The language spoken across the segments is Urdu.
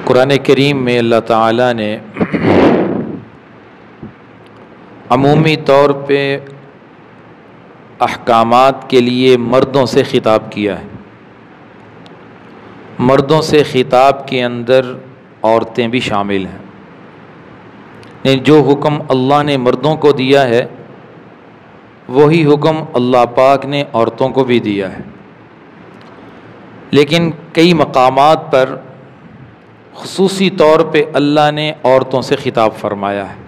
قرآن کریم میں اللہ تعالیٰ نے عمومی طور پہ احکامات کے لیے مردوں سے خطاب کیا ہے۔ مردوں سے خطاب کے اندر عورتیں بھی شامل ہیں۔ جو حکم اللہ نے مردوں کو دیا ہے وہی حکم اللہ پاک نے عورتوں کو بھی دیا ہے، لیکن کئی مقامات پر خصوصی طور پہ اللہ نے عورتوں سے خطاب فرمایا ہے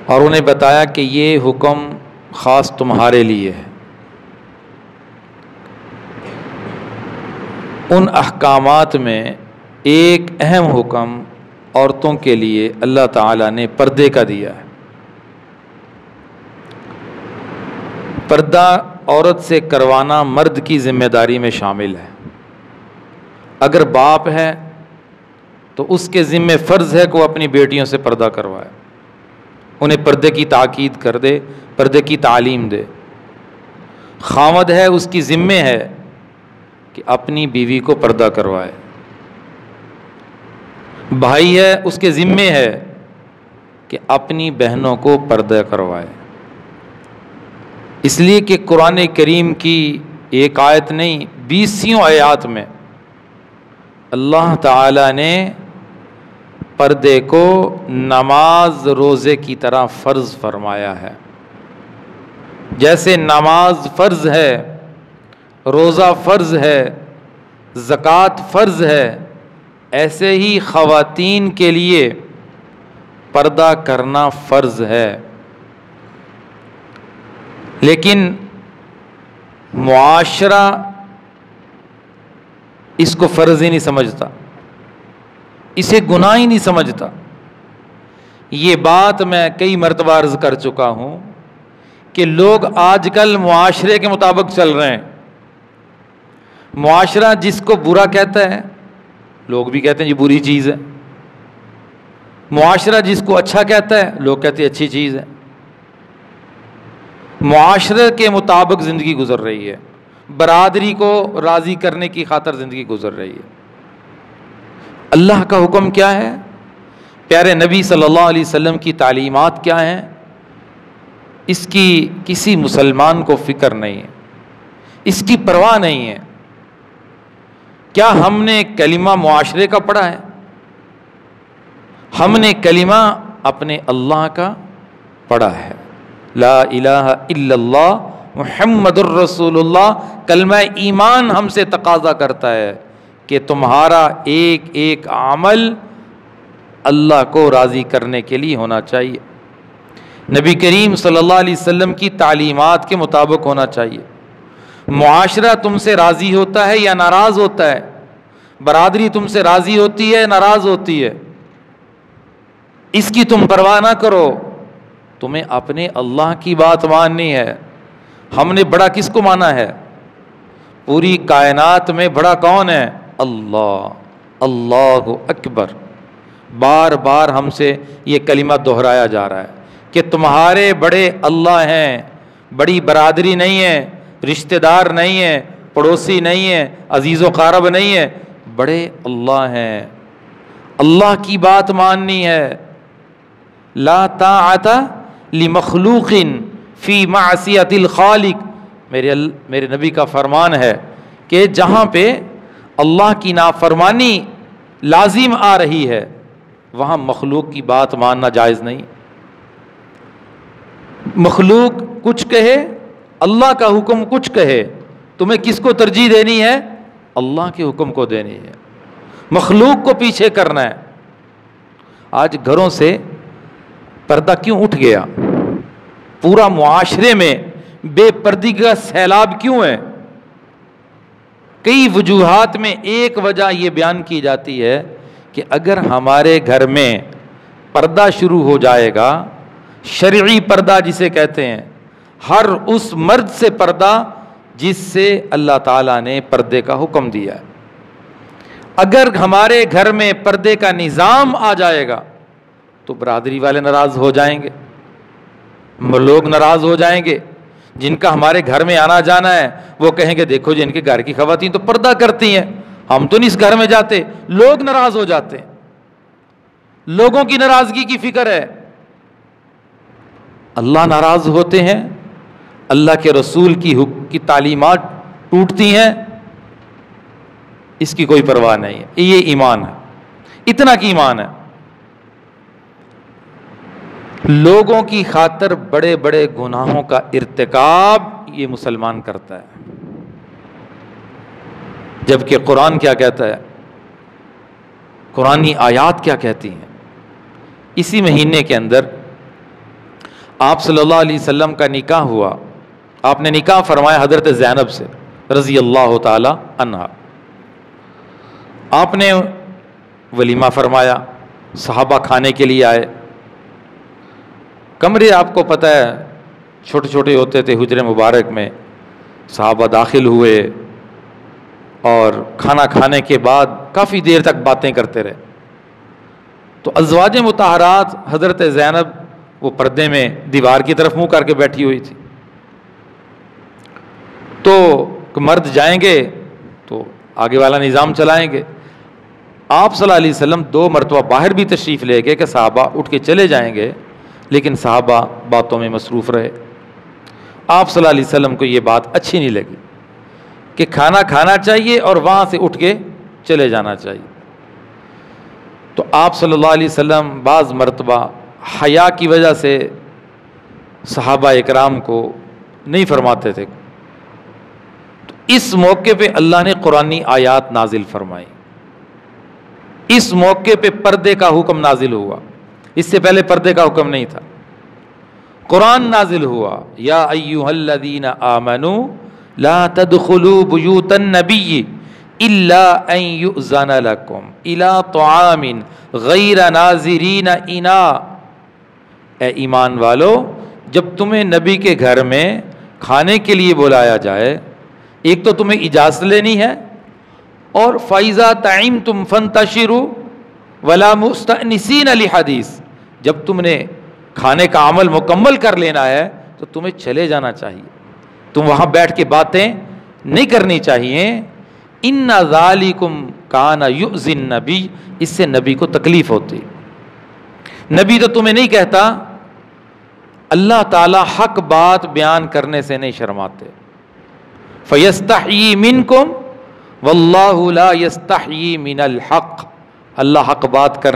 اور انہیں بتایا کہ یہ حکم خاص تمہارے لیے ہے۔ ان احکامات میں ایک اہم حکم عورتوں کے لیے اللہ تعالیٰ نے پردے کا دیا ہے۔ پردہ عورت سے کروانا مرد کی ذمہ داری میں شامل ہے۔ اگر باپ ہے تو اس کے ذمہ فرض ہے کہ وہ اپنی بیٹیوں سے پردہ کروائے، انہیں پردے کی تاکید کر دے، پردے کی تعلیم دے۔ خاوند ہے، اس کی ذمہ ہے کہ اپنی بیوی کو پردہ کروائے۔ بھائی ہے، اس کے ذمہ ہے کہ اپنی بہنوں کو پردہ کروائے۔ اس لیے کہ قرآن کریم کی ایک آیت نہیں 20 آیات میں اللہ تعالیٰ نے پردے کو نماز روزے کی طرح فرض فرمایا ہے۔ جیسے نماز فرض ہے، روزہ فرض ہے، زکوٰۃ فرض ہے، ایسے ہی خواتین کے لیے پردہ کرنا فرض ہے۔ لیکن معاشرہ اس کو فرض ہی نہیں سمجھتا، اسے گناہ ہی نہیں سمجھتا۔ یہ بات میں کئی مرتبہ عرض کر چکا ہوں کہ لوگ آج کل معاشرے کے مطابق چل رہے ہیں۔ معاشرہ جس کو برا کہتا ہے لوگ بھی کہتے ہیں یہ بری چیز ہے، معاشرہ جس کو اچھا کہتا ہے لوگ کہتے ہیں اچھی چیز ہے۔ معاشرے کے مطابق زندگی گزر رہی ہے، برادری کو راضی کرنے کی خاطر زندگی گزر رہی ہے۔ اللہ کا حکم کیا ہے؟ پیارے نبی صلی اللہ علیہ وسلم کی تعلیمات کیا ہیں؟ اس کی کسی مسلمان کو فکر نہیں ہے، اس کی پرواہ نہیں ہے۔ کیا ہم نے کلمہ معاشرے کا پڑھا ہے؟ ہم نے کلمہ اپنے اللہ کا پڑھا ہے، لا الہ الا اللہ محمد الرسول اللہ۔ کلمہ ایمان ہم سے تقاضا کرتا ہے کہ تمہارا ایک ایک عمل اللہ کو راضی کرنے کے لیے ہونا چاہیے، نبی کریم صلی اللہ علیہ وسلم کی تعلیمات کے مطابق ہونا چاہیے۔ معاشرہ تم سے راضی ہوتا ہے یا ناراض ہوتا ہے، برادری تم سے راضی ہوتی ہے ناراض ہوتی ہے، اس کی تم پرواہ نہ کرو، تمہیں اپنے اللہ کی بات ماننی ہے۔ ہم نے بڑا کس کو مانا ہے؟ پوری کائنات میں بڑا کون ہے؟ اللہ، اللہ اکبر۔ بار بار ہم سے یہ کلمہ دہرایا جا رہا ہے کہ تمہارے بڑے اللہ ہیں، بڑی برادری نہیں ہے، رشتہ دار نہیں ہے، پڑوسی نہیں ہے، عزیز و قارب نہیں ہے، بڑے اللہ ہیں۔ اللہ کی بات ماننی ہے۔ لا طاعت لمخلوق فی معصیت الخالق، میرے نبی کا فرمان ہے کہ جہاں پہ اللہ کی نافرمانی لازم آ رہی ہے وہاں مخلوق کی بات ماننا جائز نہیں۔ مخلوق کچھ کہے، اللہ کا حکم کچھ کہے، تمہیں کس کو ترجیح دینی ہے؟ اللہ کے حکم کو دینی ہے، مخلوق کو پیچھے کرنا ہے۔ آج گھروں سے پردہ کیوں اٹھ گیا؟ پورا معاشرے میں بے پردگی کا سیلاب کیوں ہے؟ کئی وجوہات میں ایک وجہ یہ بیان کی جاتی ہے کہ اگر ہمارے گھر میں پردہ شروع ہو جائے گا، شرعی پردہ جسے کہتے ہیں، ہر اس مرد سے پردہ جس سے اللہ تعالیٰ نے پردے کا حکم دیا ہے، اگر ہمارے گھر میں پردے کا نظام آ جائے گا تو برادری والے ناراض ہو جائیں گے، لوگ ناراض ہو جائیں گے، جن کا ہمارے گھر میں آنا جانا ہے وہ کہیں گے دیکھو جی ان کے گھر کی خواتین تو پردہ کرتی ہیں، ہم تو نہیں اس گھر میں جاتے، لوگ ناراض ہو جاتے ہیں، لوگوں کی ناراضگی کی فکر ہے، اللہ ناراض ہوتے ہیں، اللہ کے رسول کی تعلیمات ٹوٹتی ہیں، اس کی کوئی پرواہ نہیں ہے۔ یہ ایمان ہے، اتنا کی ایمان ہے۔ لوگوں کی خاطر بڑے بڑے گناہوں کا ارتکاب یہ مسلمان کرتا ہے، جبکہ قرآن کیا کہتا ہے، قرآنی آیات کیا کہتی ہیں۔ اسی مہینے کے اندر آپ صلی اللہ علیہ وسلم کا نکاح ہوا، آپ نے نکاح فرمایا حضرت زینب سے رضی اللہ تعالی عنہا، آپ نے ولیمہ فرمایا، صحابہ کھانے کے لیے آئے، کمرے آپ کو پتہ ہے چھوٹے چھوٹے ہوتے تھے حجرے مبارک میں، صحابہ داخل ہوئے اور کھانا کھانے کے بعد کافی دیر تک باتیں کرتے رہے۔ تو ازواج مطہرات حضرت زینب وہ پردے میں دیوار کی طرف منہ کر کے بیٹھی ہوئی تھی، تو مرد جائیں گے تو آگے والا نظام چلائیں گے۔ آپ صلی اللہ علیہ وسلم 2 مرتبہ باہر بھی تشریف لے گئے کہ صحابہ اٹھ کے چلے جائیں گے، لیکن صحابہ باتوں میں مصروف رہے۔ آپ صلی اللہ علیہ وسلم کو یہ بات اچھی نہیں لگی کہ کھانا کھانا چاہیے اور وہاں سے اٹھ کے چلے جانا چاہیے۔ تو آپ صلی اللہ علیہ وسلم بعض مرتبہ حیا کی وجہ سے صحابہ اکرام کو نہیں فرماتے تھے۔ تو اس موقع پہ اللہ نے قرآنی آیات نازل فرمائی، اس موقع پہ پردے کا حکم نازل ہوا، اس سے پہلے پردے کا حکم نہیں تھا۔ قرآن نازل ہوا، یا ایھا الذین آمنوا لا تدخلوا بیوت النبی الا ان یؤذن لکم الی طعام غیر ناظرین اناء۔ اے ایمان والو، جب تمہیں نبی کے گھر میں کھانے کے لیے بلایا جائے، ایک تو تمہیں اجازت لینی ہے، اور فَإِذَا طَعِمْتُمْ فَانْتَشِرُوا وَلَا مُسْتَأْنِسِينَ لِحَدِيثٍ، جب تم نے کھانے کا عمل مکمل کر لینا ہے تو تمہیں چلے جانا چاہیے، تم وہاں بیٹھ کے باتیں نہیں کرنی چاہیے۔ إِنَّ ذَلِكُمْ كَانَ يُؤْذِي النَّبِيَّ، اس سے نبی کو تکلیف ہوتی۔ نبی تو تمہیں نہیں کہتا، اللہ تعالیٰ حق بات بیان کرنے سے نہیں شرماتے۔ فَيَسْتَحْيِي مِنْكُمْ وَاللَّهُ لَا يَسْتَحْيِي مِنَ الْحَقِّ، اللہ حق بات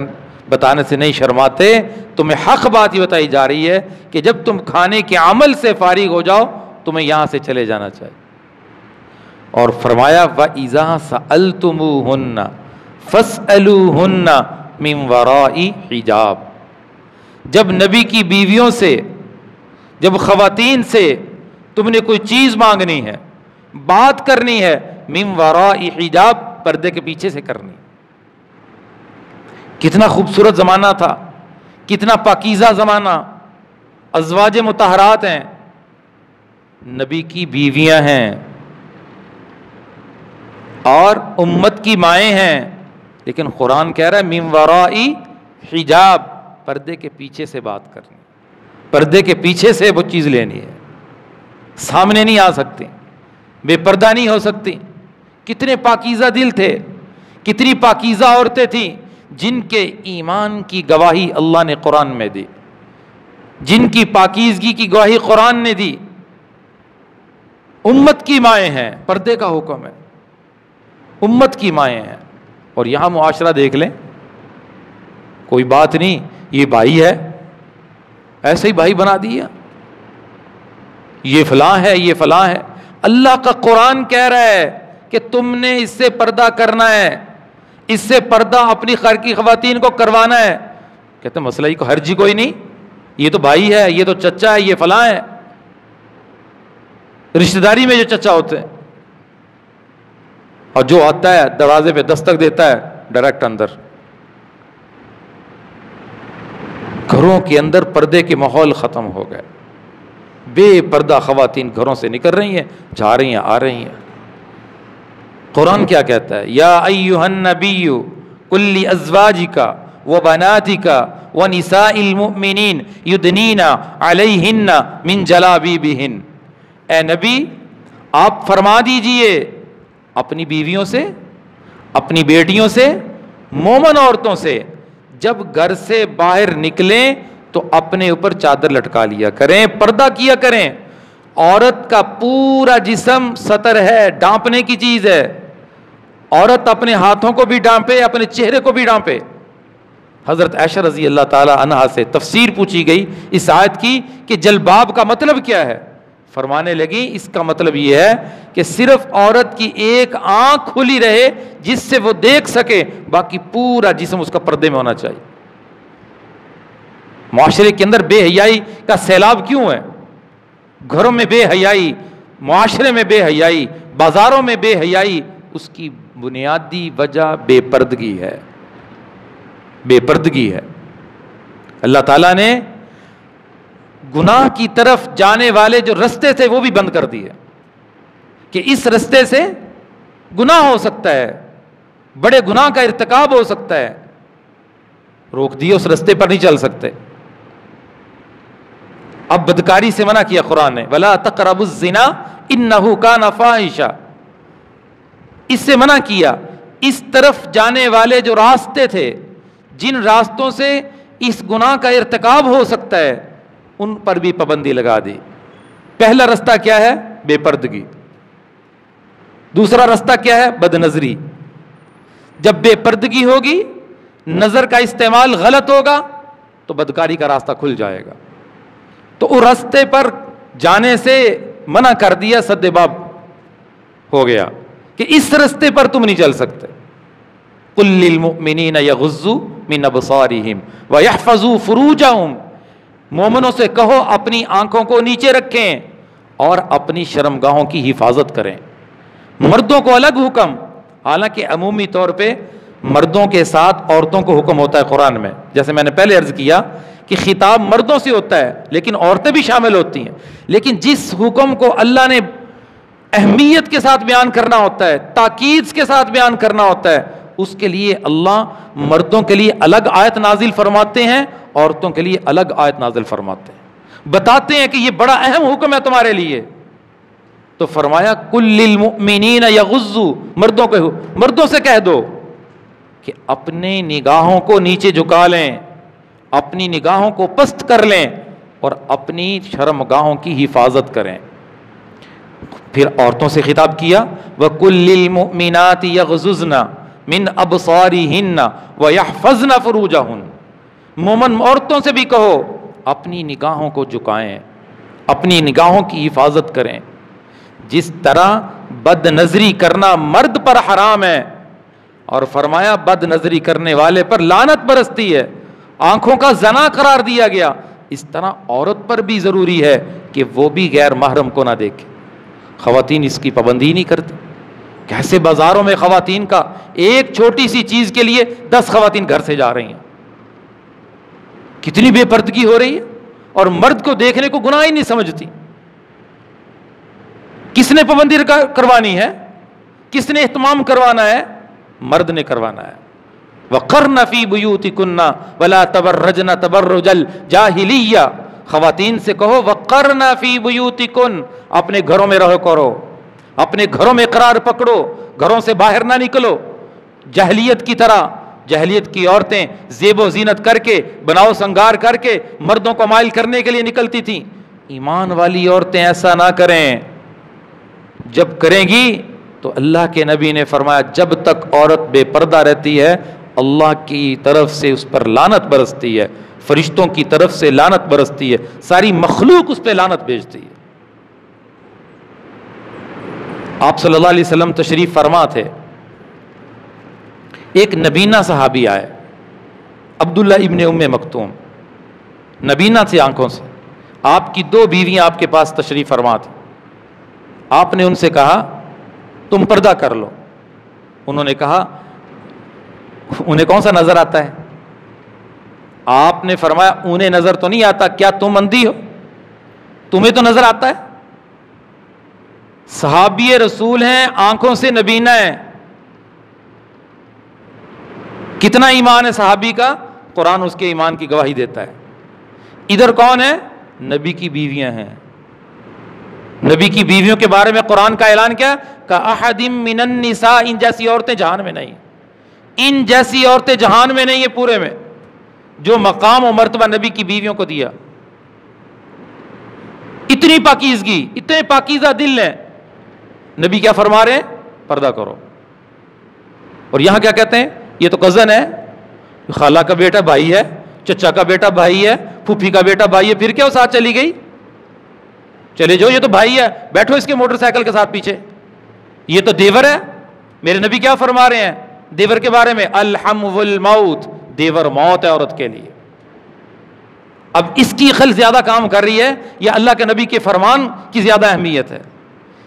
بتانے سے نہیں شرماتے۔ تمہیں حق بات یہ بتائی جا رہی ہے کہ جب تم کھانے کے عمل سے فارغ ہو جاؤ تمہیں یہاں سے چلے جانا چاہیے۔ اور فرمایا وَإِذَا سَأَلْتُمُوهُنَّ فَاسْأَلُوهُنَّ مِنْ وَرَاءِ حِجَابٍ، جب نبی کی بیویوں سے، جب خواتین سے تم نے کوئی چیز مانگنی ہے، بات کرنی ہے، من وراء حجاب، پردے کے پیچھے سے کرنی۔ کتنا خوبصورت زمانہ تھا، کتنا پاکیزہ زمانہ، ازواج مطہرات ہیں، نبی کی بیویاں ہیں اور امت کی مائیں ہیں، لیکن قرآن کہہ رہا ہے من وراء حجاب، پردے کے پیچھے سے بات کرنی، پردے کے پیچھے سے وہ چیز لینی ہے، سامنے نہیں آ سکتی، بے پردہ نہیں ہو سکتی۔ کتنے پاکیزہ دل تھے، کتنی پاکیزہ عورتیں تھیں جن کے ایمان کی گواہی اللہ نے قرآن میں دی، جن کی پاکیزگی کی گواہی قرآن نے دی۔ امت کی مائیں ہیں، پردے کا حکم ہے، امت کی مائیں ہیں۔ اور یہاں معاشرہ دیکھ لیں، کوئی بات نہیں، یہ بھائی ہے، ایسے ہی بھائی بنا دیا، یہ فلاں ہے، یہ فلاں ہے۔ اللہ کا قرآن کہہ رہا ہے کہ تم نے اس سے پردہ کرنا ہے، اس سے پردہ اپنی گھر کی خواتین کو کروانا ہے۔ کہتے ہیں مسئلہ ہی کو حرج کوئی نہیں، یہ تو بھائی ہے، یہ تو چچا ہے، یہ فلاں ہے، رشتہ داری میں جو چچا ہوتے ہیں، اور جو آتا ہے دروازے پہ دستک دیتا ہے ڈائریکٹ اندر۔ گھروں کے اندر پردے کے ماحول ختم ہو گئے، بے پردہ خواتین گھروں سے نکل رہی ہیں، جا رہی ہیں، آ رہی ہیں۔ قرآن کیا کہتا ہے؟ یا ایھا النبی قل لازواجک وبناتک ونساء المؤمنین یدنین علیہن من جلابیبہن، اے نبی آپ فرما دیجئے اپنی بیویوں سے اپنی بیٹیوں سے، مومن عورتوں سے جب گھر سے باہر نکلیں تو اپنے اوپر چادر لٹکا لیا کریں، پردہ کیا کریں. عورت کا پورا جسم ستر ہے، ڈھانپنے کی چیز ہے. عورت اپنے ہاتھوں کو بھی ڈھانپے، اپنے چہرے کو بھی ڈھانپے. حضرت عائشہ رضی اللہ تعالی عنہا سے تفسیر پوچھی گئی اس آیت کی کہ جلباب کا مطلب کیا ہے؟ فرمانے لگی اس کا مطلب یہ ہے کہ صرف عورت کی ایک آنکھ کھلی رہے جس سے وہ دیکھ سکے، باقی پورا جسم اس کا پردے میں ہونا چاہیے. معاشرے کے اندر بے حیائی کا سیلاب کیوں ہے؟ گھروں میں بے حیائی، معاشرے میں بے حیائی، بازاروں میں بے حیائی، اس کی بنیادی وجہ بے پردگی ہے. بے پردگی ہے. اللہ تعالیٰ نے گناہ کی طرف جانے والے جو رستے تھے وہ بھی بند کر دیے کہ اس رستے سے گناہ ہو سکتا ہے، بڑے گناہ کا ارتکاب ہو سکتا ہے. روک دیے، اس رستے پر نہیں چل سکتے. اب بدکاری سے منع کیا قرآن نے، وَلَا تَقْرَبُوا الزِّنَا إِنَّهُ كَانَ فَاحِشًا. اس سے منع کیا. اس طرف جانے والے جو راستے تھے، جن راستوں سے اس گناہ کا ارتکاب ہو سکتا ہے، ان پر بھی پابندی لگا دی. پہلا رستہ کیا ہے؟ بے پردگی. دوسرا رستہ کیا ہے؟ بد نظری. جب بے پردگی ہوگی، نظر کا استعمال غلط ہوگا تو بدکاری کا راستہ کھل جائے گا. تو اس راستے پر جانے سے منع کر دیا، سد باب ہو گیا کہ اس راستے پر تم نہیں چل سکتے. قل للمؤمنین یغضوا من ابصارہم ویحفظوا فروجہم. مومنوں سے کہو اپنی آنکھوں کو نیچے رکھیں اور اپنی شرمگاہوں کی حفاظت کریں. مردوں کو الگ حکم، حالانکہ عمومی طور پہ مردوں کے ساتھ عورتوں کو حکم ہوتا ہے قرآن میں. جیسے میں نے پہلے عرض کیا کہ خطاب مردوں سے ہوتا ہے لیکن عورتیں بھی شامل ہوتی ہیں. لیکن جس حکم کو اللہ نے اہمیت کے ساتھ بیان کرنا ہوتا ہے، تاکید کے ساتھ بیان کرنا ہوتا ہے، اس کے لیے اللہ مردوں کے لیے الگ آیت نازل فرماتے ہیں، عورتوں کے لیے الگ آیت نازل فرماتے ہیں، بتاتے ہیں کہ یہ بڑا اہم حکم ہے تمہارے لیے. تو فرمایا کل للمؤمنین یغضوا. مردوں سے کہہ دو کہ اپنے نگاہوں کو نیچے جھکا لیں، اپنی نگاہوں کو پست کر لیں اور اپنی شرمگاہوں کی حفاظت کریں. پھر عورتوں سے خطاب کیا وَقُلْ لِلْمُؤْمِنَاتِ يَغْضُضْنَ مِنْ أَبْصَارِهِنَّ وَيَحْفَظْنَ فُرُوجَهُنَّ. مومن عورتوں سے بھی کہو اپنی نگاہوں کو جھکائیں، اپنی نگاہوں کی حفاظت کریں. جس طرح بد نظری کرنا مرد پر حرام ہے اور فرمایا بد نظری کرنے والے پر لعنت برستی ہے، آنکھوں کا زنا قرار دیا گیا، اس طرح عورت پر بھی ضروری ہے کہ وہ بھی غیر محرم کو نہ دیکھے. خواتین اس کی پابندی نہیں کرتی. کیسے بازاروں میں خواتین کا ایک چھوٹی سی چیز کے لیے 10 خواتین گھر سے جا رہی ہیں. کتنی بے پردگی ہو رہی ہے اور مرد کو دیکھنے کو گناہ ہی نہیں سمجھتی. کس نے پابندی کروانی ہے؟ کس نے اہتمام کروانا ہے؟ مرد نے کروانا ہے. وَقَرْنَ فِي بُيُوتِكُنَّ وَلَا تَبَرَّجْنَ تَبَرُّجَ الْجَاهِلِيَّةِ. خواتین سے کہو وَقَرْنَ فِي بُيُوتِكُنَّ، اپنے گھروں میں رہو کرو، اپنے گھروں میں قرار پکڑو، گھروں سے باہر نہ نکلو. جاہلیت کی طرح جاہلیت کی عورتیں زیب و زینت کر کے، بناؤ سنگار کر کے مردوں کو مائل کرنے کے لیے نکلتی تھیں. ایمان والی عورتیں ایسا نہ کریں. جب کریں گی تو اللہ کے نبی نے فرمایا جب تک عورت بے پردہ رہتی ہے اللہ کی طرف سے اس پر لعنت برستی ہے، فرشتوں کی طرف سے لعنت برستی ہے، ساری مخلوق اس پہ لعنت بھیجتی ہے. آپ صلی اللہ علیہ وسلم تشریف فرما تھے. ایک نبینا صحابی آئے، عبداللہ ابن ام مکتوم، نبینا تھے آنکھوں سے. آپ کی 2 بیویاں آپ کے پاس تشریف فرما تھیں. آپ نے ان سے کہا تم پردہ کر لو. انہوں نے کہا انہیں کون سا نظر آتا ہے؟ آپ نے فرمایا انہیں نظر تو نہیں آتا، کیا تم اندھی ہو؟ تمہیں تو نظر آتا ہے. صحابی رسول ہیں، آنکھوں سے نبینا ہے. کتنا ایمان ہے صحابی کا؟ قرآن اس کے ایمان کی گواہی دیتا ہے. ادھر کون ہے؟ نبی کی بیویاں ہیں. نبی کی بیویوں کے بارے میں قرآن کا اعلان کیا؟ کَأَحَدٍ مِّنَ النِّسَاءِ، ان جیسی عورتیں جہان میں نہیں. ان جیسی عورتیں جہان میں نہیں ہے پورے میں، جو مقام و مرتبہ نبی کی بیویوں کو دیا. اتنی پاکیزگی، اتنے پاکیزہ دل ہیں. نبی کیا فرما رہے ہیں؟ پردہ کرو. اور یہاں کیا کہتے ہیں؟ یہ تو کزن ہے، خالہ کا بیٹا بھائی ہے، چچا کا بیٹا بھائی ہے، پھوپھی کا بیٹا بھائی ہے، پھر کیا وہ ساتھ چلی گئی؟ چلے جاؤ، یہ تو بھائی ہے، بیٹھو اس کے موٹر سائیکل کے ساتھ پیچھے. یہ تو دیور ہے. میرے نبی کیا فرما رہے ہیں دیور کے بارے میں؟ الحم والموت، دیور موت ہے عورت کے لیے. اب اس کی عقل زیادہ کام کر رہی ہے یا اللہ کے نبی کے فرمان کی زیادہ اہمیت ہے؟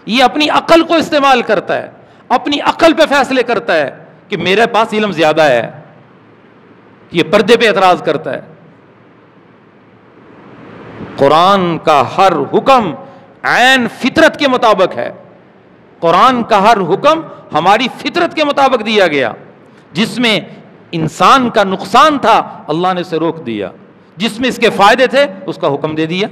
یہ اپنی عقل کو استعمال کرتا ہے، اپنی عقل پہ فیصلے کرتا ہے کہ میرے پاس علم زیادہ ہے. یہ پردے پہ اعتراض کرتا ہے. قرآن کا ہر حکم عین فطرت کے مطابق ہے. قرآن کا ہر حکم ہماری فطرت کے مطابق دیا گیا. جس میں انسان کا نقصان تھا اللہ نے اسے روک دیا، جس میں اس کے فائدے تھے اس کا حکم دے دیا.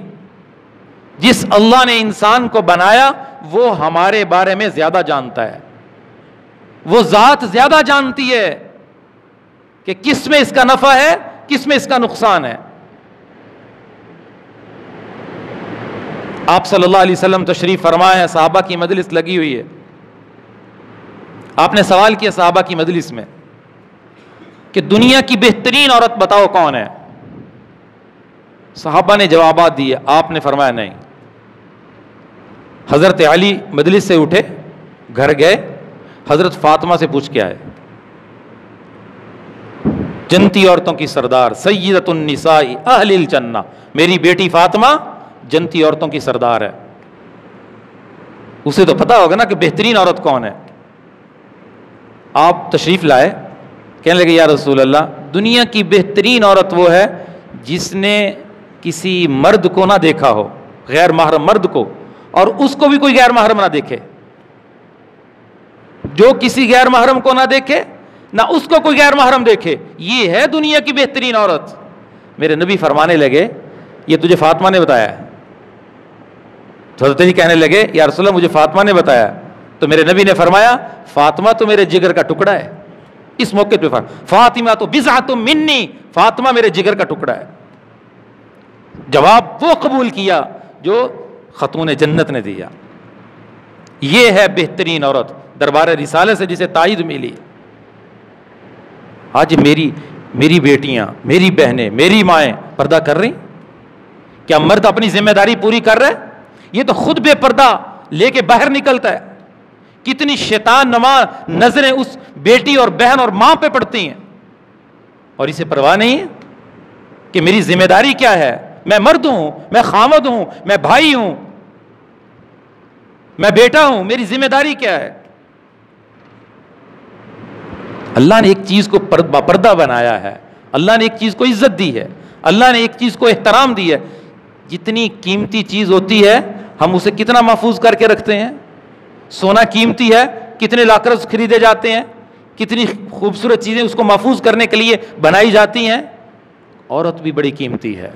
جس اللہ نے انسان کو بنایا وہ ہمارے بارے میں زیادہ جانتا ہے. وہ ذات زیادہ جانتی ہے کہ کس میں اس کا نفع ہے، کس میں اس کا نقصان ہے. آپ صلی اللہ علیہ وسلم تشریف فرمائے ہیں، صحابہ کی مجلس لگی ہوئی ہے. آپ نے سوال کیا صحابہ کی مجلس میں کہ دنیا کی بہترین عورت بتاؤ کون ہے؟ صحابہ نے جوابات دیے. آپ نے فرمایا نہیں. حضرت علی مجلس سے اٹھے، گھر گئے، حضرت فاطمہ سے پوچھ کے آئے. جنتی عورتوں کی سردار، سیدۃ النساء اہل الجنہ، میری بیٹی فاطمہ جنتی عورتوں کی سردار ہے. اسے تو پتا ہوگا نا کہ بہترین عورت کون ہے. آپ تشریف لائے، کہنے لگے یا رسول اللہ، دنیا کی بہترین عورت وہ ہے جس نے کسی مرد کو نہ دیکھا ہو، غیر محرم مرد کو، اور اس کو بھی کوئی غیر محرم نہ دیکھے. جو کسی غیر محرم کو نہ دیکھے، نہ اس کو کوئی غیر محرم دیکھے، یہ ہے دنیا کی بہترین عورت. میرے نبی فرمانے لگے یہ تجھے فاطمہ نے بتایا ہے. تو حضرت ہی کہنے لگے یا رسول اللہ مجھے فاطمہ نے بتایا. تو میرے نبی نے فرمایا فاطمہ تو میرے جگر کا ٹکڑا ہے. اس موقع پہ فاطمہ تو بضعۃ منی، فاطمہ میرے جگر کا ٹکڑا ہے. جواب وہ قبول کیا جو خاتون جنت نے دیا. یہ ہے بہترین عورت دربار رسالے سے جسے تائید ملی. آج میری بیٹیاں، میری بہنیں، میری مائیں پردہ کر رہی؟ کیا مرد اپنی ذمہ داری پوری کر رہے؟ یہ تو خود بے پردہ لے کے باہر نکلتا ہے. کتنی شیطان نما نظریں اس بیٹی اور بہن اور ماں پہ پڑتی ہیں، اور اسے پرواہ نہیں ہے کہ میری ذمہ داری کیا ہے. میں مرد ہوں، میں خامد ہوں، میں بھائی ہوں، میں بیٹا ہوں، میری ذمہ داری کیا ہے. اللہ نے ایک چیز کو پردہ بنایا ہے، اللہ نے ایک چیز کو عزت دی ہے، اللہ نے ایک چیز کو احترام دی ہے. جتنی قیمتی چیز ہوتی ہے ہم اسے کتنا محفوظ کر کے رکھتے ہیں. سونا قیمتی ہے، کتنے لاکرز خریدے جاتے ہیں، کتنی خوبصورت چیزیں اس کو محفوظ کرنے کے لیے بنائی جاتی ہیں. عورت بھی بڑی قیمتی ہے،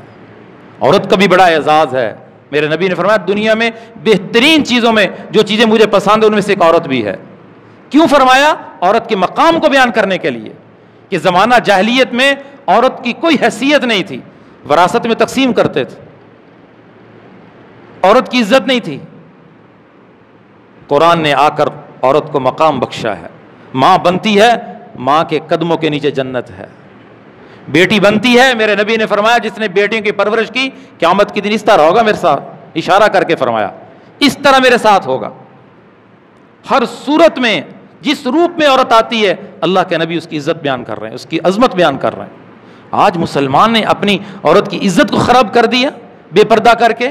عورت کا بھی بڑا اعزاز ہے. میرے نبی نے فرمایا دنیا میں بہترین چیزوں میں جو چیزیں مجھے پسند ہیں ان میں سے ایک عورت بھی ہے. کیوں فرمایا؟ عورت کے مقام کو بیان کرنے کے لیے کہ زمانہ جاہلیت میں عورت کی کوئی حیثیت نہیں تھی، وراثت میں تقسیم کرتے تھے، عورت کی عزت نہیں تھی. قرآن نے آ کر عورت کو مقام بخشا ہے. ماں بنتی ہے، ماں کے قدموں کے نیچے جنت ہے. بیٹی بنتی ہے، میرے نبی نے فرمایا جس نے بیٹیوں کی پرورش کی قیامت کے دن اس طرح ہوگا میرے ساتھ، اشارہ کر کے فرمایا اس طرح میرے ساتھ ہوگا. ہر صورت میں جس روپ میں عورت آتی ہے اللہ کے نبی اس کی عزت بیان کر رہے ہیں، اس کی عظمت بیان کر رہے ہیں. آج مسلمان نے اپنی عورت کی عزت کو خراب کر دیا، بے پردہ کر کے،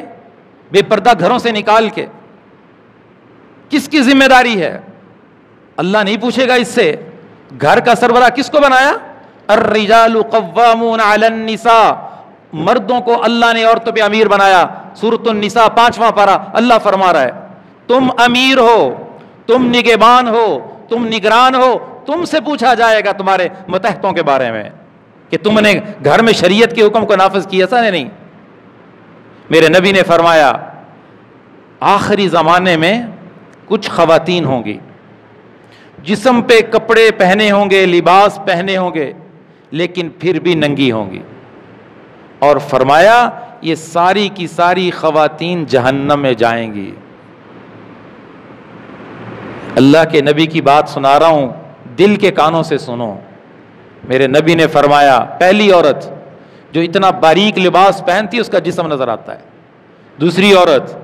بے پردہ گھروں سے نکال کے. کس کی ذمہ داری ہے؟ اللہ نہیں پوچھے گا اس سے. گھر کا سربراہ کس کو بنایا؟ الرجال قوامون علی النساء، مردوں کو اللہ نے عورتوں پہ امیر بنایا. سورۃ النساء 5واں پارہ اللہ فرما رہا ہے تم امیر ہو، تم نگہبان ہو، تم نگران ہو. تم سے پوچھا جائے گا تمہارے متحدوں کے بارے میں کہ تم نے گھر میں شریعت کے حکم کو نافذ کیا تھا نہیں. میرے نبی نے فرمایا آخری زمانے میں کچھ خواتین ہوں گی جسم پہ کپڑے پہنے ہوں گے، لباس پہنے ہوں گے، لیکن پھر بھی ننگی ہوں گی. اور فرمایا یہ ساری کی ساری خواتین جہنم میں جائیں گی. اللہ کے نبی کی بات سنا رہا ہوں، دل کے کانوں سے سنو. میرے نبی نے فرمایا پہلی عورت جو اتنا باریک لباس پہنتی ہے اس کا جسم نظر آتا ہے. دوسری عورت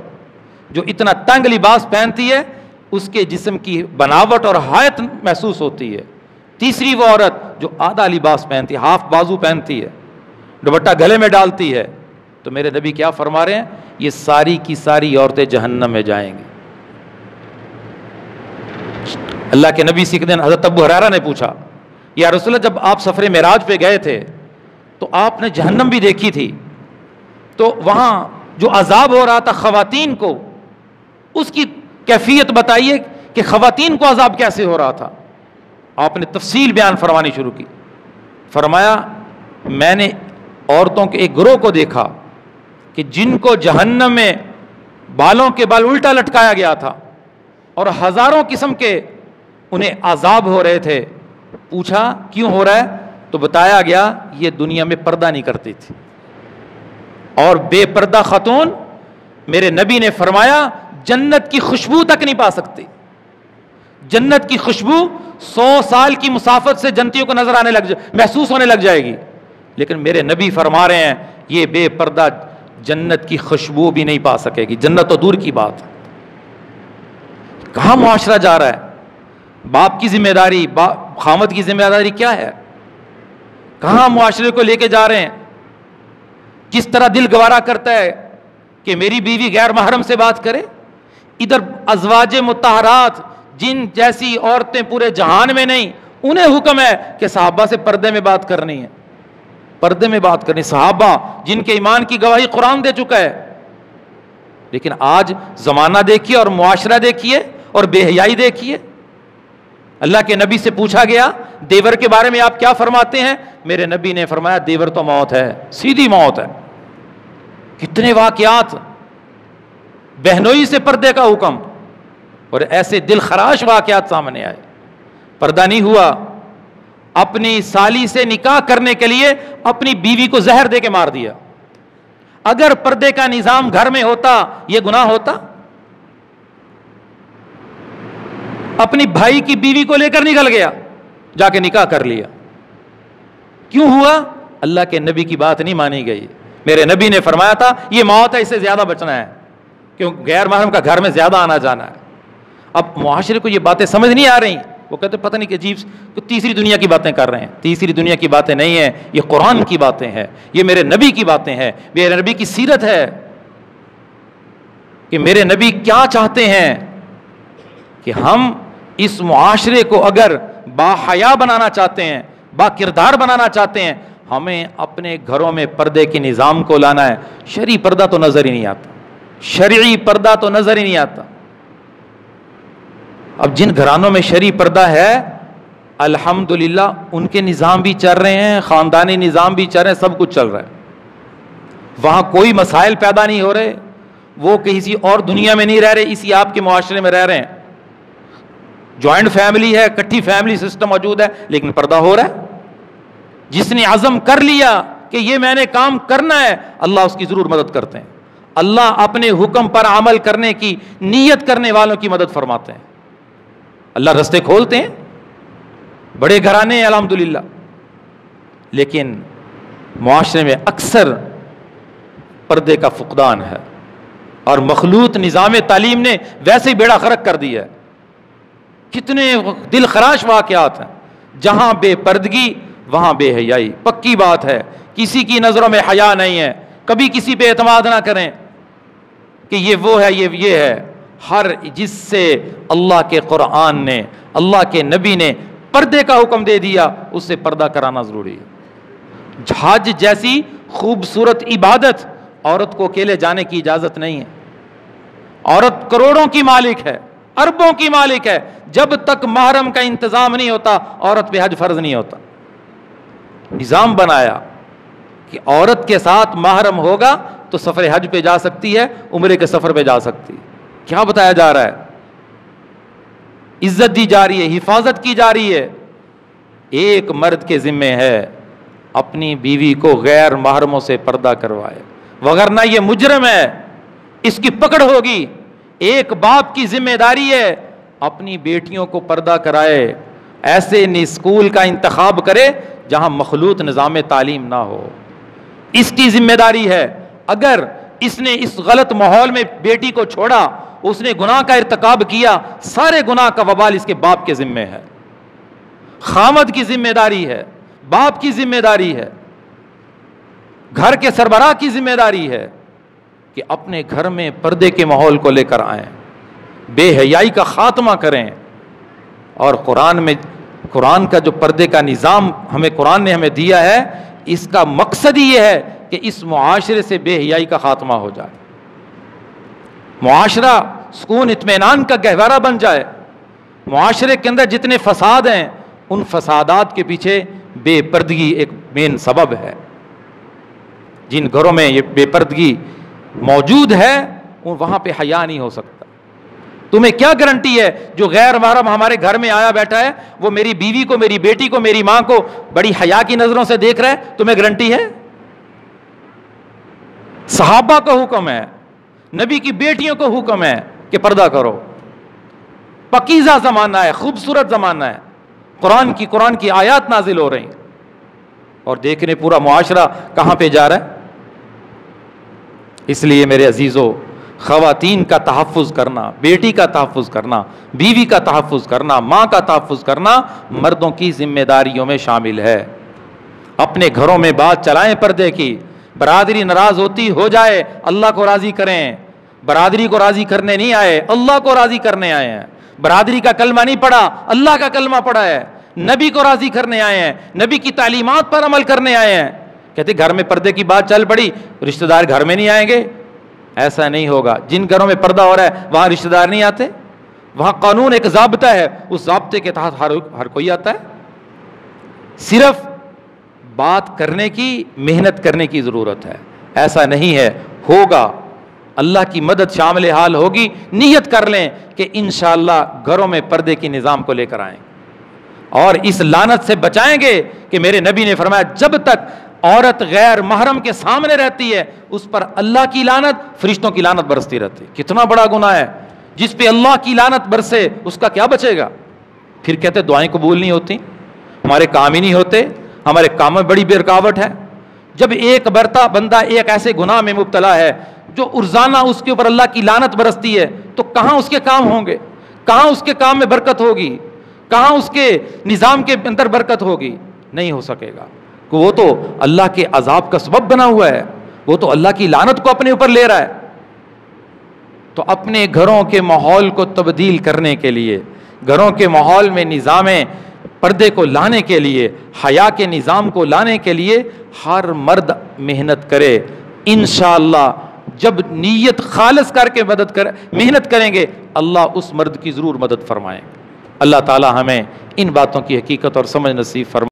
جو اتنا تنگ لباس پہنتی ہے اس کے جسم کی بناوٹ اور حیت محسوس ہوتی ہے. تیسری وہ عورت جو آدھا لباس پہنتی ہے، ہاف بازو پہنتی ہے، دوپٹہ گلے میں ڈالتی ہے. تو میرے نبی کیا فرما رہے ہیں؟ یہ ساری کی ساری عورتیں جہنم میں جائیں گی. اللہ کے نبی سے ایک دن حضرت ابو ہریرہ نے پوچھا، یا رسول اللہ جب آپ سفر معراج پہ گئے تھے تو آپ نے جہنم بھی دیکھی تھی، تو وہاں جو عذاب ہو رہا تھا خواتین کو، اس کی کیفیت بتائیے کہ خواتین کو عذاب کیسے ہو رہا تھا. آپ نے تفصیل بیان فرمانی شروع کی. فرمایا میں نے عورتوں کے ایک گروہ کو دیکھا کہ جن کو جہنم میں بالوں کے بال الٹا لٹکایا گیا تھا اور ہزاروں قسم کے انہیں عذاب ہو رہے تھے. پوچھا کیوں ہو رہا ہے؟ تو بتایا گیا یہ دنیا میں پردہ نہیں کرتی تھی. اور بے پردہ خاتون میرے نبی نے فرمایا جنت کی خوشبو تک نہیں پا سکتی. جنت کی خوشبو 100 سال کی مسافت سے جنتیوں کو نظر آنے محسوس ہونے لگ جائے گی، لیکن میرے نبی فرما رہے ہیں یہ بے پردہ جنت کی خوشبو بھی نہیں پا سکے گی. جنت تو دور کی بات. کہاں معاشرہ جا رہا ہے؟ باپ کی ذمہ داری، خامد کی ذمہ داری کیا ہے؟ کہاں معاشرے کو لے کے جا رہے ہیں؟ کس طرح دل گوارا کرتا ہے کہ میری بیوی غیر محرم سے بات کرے. ادھر ازواج مطہرات جن جیسی عورتیں پورے جہان میں نہیں، انہیں حکم ہے کہ صحابہ سے پردے میں بات کرنی ہے. پردے میں بات کرنی. صحابہ جن کے ایمان کی گواہی قرآن دے چکا ہے. لیکن آج زمانہ دیکھیے اور معاشرہ دیکھیے اور بے حیائی دیکھیے. اللہ کے نبی سے پوچھا گیا دیور کے بارے میں آپ کیا فرماتے ہیں؟ میرے نبی نے فرمایا دیور تو موت ہے، سیدھی موت ہے. کتنے واقعات، بہنوئی سے پردے کا حکم، اور ایسے دل خراش واقعات سامنے آئے. پردہ نہیں ہوا، اپنی سالی سے نکاح کرنے کے لیے اپنی بیوی کو زہر دے کے مار دیا. اگر پردے کا نظام گھر میں ہوتا یہ گناہ ہوتا؟ اپنی بھائی کی بیوی کو لے کر نکل گیا، جا کے نکاح کر لیا. کیوں ہوا؟ اللہ کے نبی کی بات نہیں مانی گئی. میرے نبی نے فرمایا تھا یہ موت ہے، اس سے زیادہ بچنا ہے، کیوں غیر محرم کا گھر میں زیادہ آنا جانا ہے. اب معاشرے کو یہ باتیں سمجھ نہیں آ رہی. وہ کہتے پتہ نہیں کہ عجیب تیسری دنیا کی باتیں کر رہے ہیں. تیسری دنیا کی باتیں نہیں ہیں، یہ قرآن کی باتیں ہیں، یہ میرے نبی کی باتیں ہیں، میرے نبی کی سیرت ہے کہ میرے نبی کیا چاہتے ہیں کہ ہم اس معاشرے کو اگر با حیا بنانا چاہتے ہیں، با کردار بنانا چاہتے ہیں، ہمیں اپنے گھروں میں پردے کے نظام کو لانا ہے. شرعی پردہ تو نظر ہی نہیں آتا. شرعی پردہ تو نظر ہی نہیں آتا. اب جن گھرانوں میں شرعی پردہ ہے الحمدللہ ان کے نظام بھی چل رہے ہیں، خاندانی نظام بھی چل رہے ہیں، سب کچھ چل رہا ہے. وہاں کوئی مسائل پیدا نہیں ہو رہے. وہ کسی اور دنیا میں نہیں رہ رہے، اسی آپ کے معاشرے میں رہ رہے ہیں. جوائنٹ فیملی ہے، کٹھی فیملی سسٹم موجود ہے، لیکن پردہ ہو رہا ہے. جس نے عزم کر لیا کہ یہ میں نے کام کرنا ہے، اللہ اس کی ضرور مدد کرتے ہیں. اللہ اپنے حکم پر عمل کرنے کی نیت کرنے والوں کی مدد فرماتے ہیں. اللہ رستے کھولتے ہیں. بڑے گھرانے ہیں الحمدللہ، لیکن معاشرے میں اکثر پردے کا فقدان ہے، اور مخلوط نظام تعلیم نے ویسے ہی بیڑا غرق کر دیا ہے. کتنے دل خراش واقعات ہیں. جہاں بے پردگی وہاں بے حیائی. پکی بات ہے کسی کی نظروں میں حیا نہیں ہے. کبھی کسی پہ اعتماد نہ کریں کہ یہ وہ ہے یہ ہے. ہر جس سے اللہ کے قرآن نے، اللہ کے نبی نے پردے کا حکم دے دیا اس سے پردہ کرانا ضروری ہے. حج جیسی خوبصورت عبادت عورت کو اکیلے جانے کی اجازت نہیں ہے. عورت کروڑوں کی مالک ہے، اربوں کی مالک ہے. جب تک محرم کا انتظام نہیں ہوتا عورت پہ حج فرض نہیں ہوتا. نظام بنایا کہ عورت کے ساتھ محرم ہوگا تو سفر حج پہ جا سکتی ہے، عمرے کے سفر پہ جا سکتی ہے. کیا بتایا جا رہا ہے؟ عزت دی جا رہی ہے، حفاظت کی جا رہی ہے. ایک مرد کے ذمے ہے اپنی بیوی کو غیر محرموں سے پردہ کروائے، وگرنہ یہ مجرم ہے، اس کی پکڑ ہوگی. ایک باپ کی ذمہ داری ہے اپنی بیٹیوں کو پردہ کرائے، ایسے اسکول کا انتخاب کرے جہاں مخلوط نظام تعلیم نہ ہو. اس کی ذمہ داری ہے. اگر اس نے اس غلط ماحول میں بیٹی کو چھوڑا، اس نے گناہ کا ارتکاب کیا، سارے گناہ کا وبال اس کے باپ کے ذمے ہے. خامد کی ذمہ داری ہے، باپ کی ذمہ داری ہے، گھر کے سربراہ کی ذمہ داری ہے کہ اپنے گھر میں پردے کے ماحول کو لے کر آئیں، بے حیائی کا خاتمہ کریں. اور قرآن کا جو پردے کا نظام قرآن نے ہمیں دیا ہے، اس کا مقصد ہی یہ ہے کہ اس معاشرے سے بے حیائی کا خاتمہ ہو جائے، معاشرہ سکون اطمینان کا گہوارہ بن جائے. معاشرے کے اندر جتنے فساد ہیں، ان فسادات کے پیچھے بے پردگی ایک مین سبب ہے. جن گھروں میں یہ بے پردگی موجود ہے وہاں پہ حیا نہیں ہو سکتا. تمہیں کیا گارنٹی ہے جو غیر محرم ہمارے گھر میں آیا بیٹھا ہے وہ میری بیوی کو، میری بیٹی کو، میری ماں کو بڑی حیا کی نظروں سے دیکھ رہا ہے؟ تمہیں گارنٹی ہے؟ صحابہ کا حکم ہے، نبی کی بیٹیوں کو حکم ہے کہ پردہ کرو. پاکیزہ زمانہ ہے، خوبصورت زمانہ ہے، قرآن کی آیات نازل ہو رہی ہیں، اور دیکھنے پورا معاشرہ کہاں پہ جا رہا ہے. اس لیے میرے عزیزو، خواتین کا تحفظ کرنا، بیٹی کا تحفظ کرنا، بیوی کا تحفظ کرنا، ماں کا تحفظ کرنا مردوں کی ذمہ داریوں میں شامل ہے. اپنے گھروں میں بات چلائیں پردے کی. برادری ناراض ہوتی ہو جائے، اللہ کو راضی کریں. برادری کو راضی کرنے نہیں آئے، اللہ کو راضی کرنے آئے ہیں. برادری کا کلمہ نہیں پڑھا، اللہ کا کلمہ پڑھا ہے. نبی کو راضی کرنے آئے ہیں، نبی کی تعلیمات پر عمل کرنے آئے ہیں. کہتے گھر میں پردے کی بات چل پڑی، رشتہ دار گھر میں نہیں آئیں گے. ایسا نہیں ہوگا. جن گھروں میں پردہ ہو رہا ہے وہاں رشتہ دار نہیں آتے. وہاں قانون ایک ضابطہ ہے، اس ضابطے کے تحت ہر کوئی آتا ہے. صرف بات کرنے کی، محنت کرنے کی ضرورت ہے. ایسا نہیں ہے، ہوگا. اللہ کی مدد شامل حال ہوگی. نیت کر لیں کہ انشاءاللہ گھروں میں پردے کے نظام کو لے کر آئیں اور اس لعنت سے بچائیں گے کہ میرے نبی نے فرمایا جب تک عورت غیر محرم کے سامنے رہتی ہے اس پر اللہ کی لعنت، فرشتوں کی لعنت برستی رہتی. کتنا بڑا گناہ ہے. جس پہ اللہ کی لعنت برسے اس کا کیا بچے گا؟ پھر کہتے دعائیں قبول نہیں ہوتی، ہمارے کام ہی نہیں ہوتے، ہمارے کام میں بڑی بے رکاوٹ ہے. جب ایک بندہ ایک ایسے گناہ میں مبتلا ہے جو روزانہ اس کے اوپر اللہ کی لعنت برستی ہے تو کہاں اس کے کام ہوں گے؟ کہاں اس کے کام میں برکت ہوگی؟ کہاں اس کے نظام کے اندر برکت ہوگی؟ نہیں ہو سکے گا. کہ وہ تو اللہ کے عذاب کا سبب بنا ہوا ہے، وہ تو اللہ کی لعنت کو اپنے اوپر لے رہا ہے. تو اپنے گھروں کے ماحول کو تبدیل کرنے کے لیے، گھروں کے ماحول میں نظام پردے کو لانے کے لیے، حیا کے نظام کو لانے کے لیے ہر مرد محنت کرے. انشاءاللہ جب نیت خالص کر کے محنت کریں گے اللہ اس مرد کی ضرور مدد فرمائیں. اللہ تعالی ہمیں ان باتوں کی حقیقت اور سمجھ نصیب فرمائے.